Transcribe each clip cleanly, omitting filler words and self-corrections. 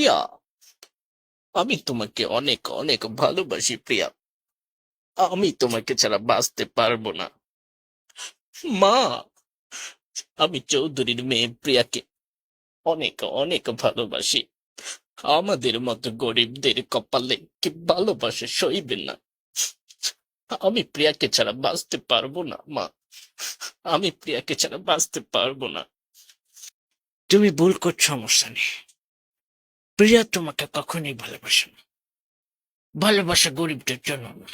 প্রিয়া, আমি তোমাকে অনেক অনেক ভালোবাসি প্রিয়া। আমি তোমাকে ছাড়া বাঁচতে পারবো না। মা, আমি চৌধুরীর মেয়ে প্রিয়াকে অনেক অনেক ভালোবাসি। আমাদের মতো গরিবদের কপালে কি ভালোবাসা সইবে না? আমি প্রিয়াকে ছাড়া বাঁচতে পারবো না মা। আমি প্রিয়াকে ছাড়া বাঁচতে পারবো না। তুমি ভুল করছো, সমস্যা নেই। প্রিয়া তোমাকে কখনোই ভালোবাসে না। ভালোবাসা গরিবদের জন্য না,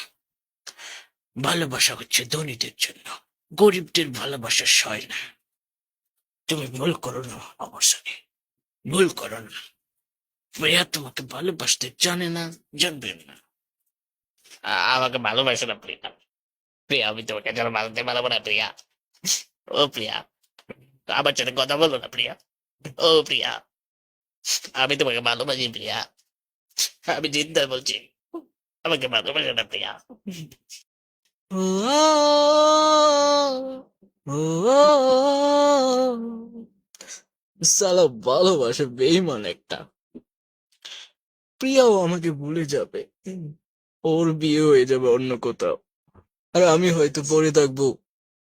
ভালোবাসা হচ্ছে ধনীদের জন্য। গরিবদের ভালোবাসা সয় না। তুমি ভুল করো না, সমস্যা নেই, ভুল করো না। প্রিয়া তোমাকে ভালোবাসতে জানে না, জানবে না। আমাকে ভালোবাসো না প্রিয়া। প্রিয়া, আমি তোমাকে ছাড়া বাঁচতে পারবো না প্রিয়া। ও প্রিয়া, আমার সাথে কথা বলো না প্রিয়া। ও প্রিয়া, আমি তোমাকে ভালোবাসি প্রিয়া। আমি জিদ্দা বলছি, আমাকে ভালোবাসো না প্রিয়া। সালা ভালোবাসা বেইমান একটা। প্রিয়াও আমাকে ভুলে যাবে, ওর বিয়ে হয়ে যাবে অন্য কোথাও, আর আমি হয়তো পড়ে থাকবো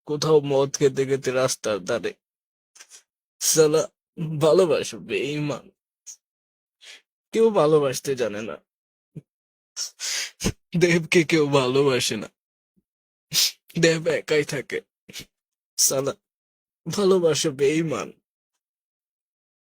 কোথাও মদ খেতে খেতে রাস্তার ধারে। সালা ভালোবাসা বেইমান, কেউ ভালোবাসতে জানে না। দেবকে কেউ ভালোবাসে না, দেব একাই থাকে। সালা ভালোবাসা বেইমান।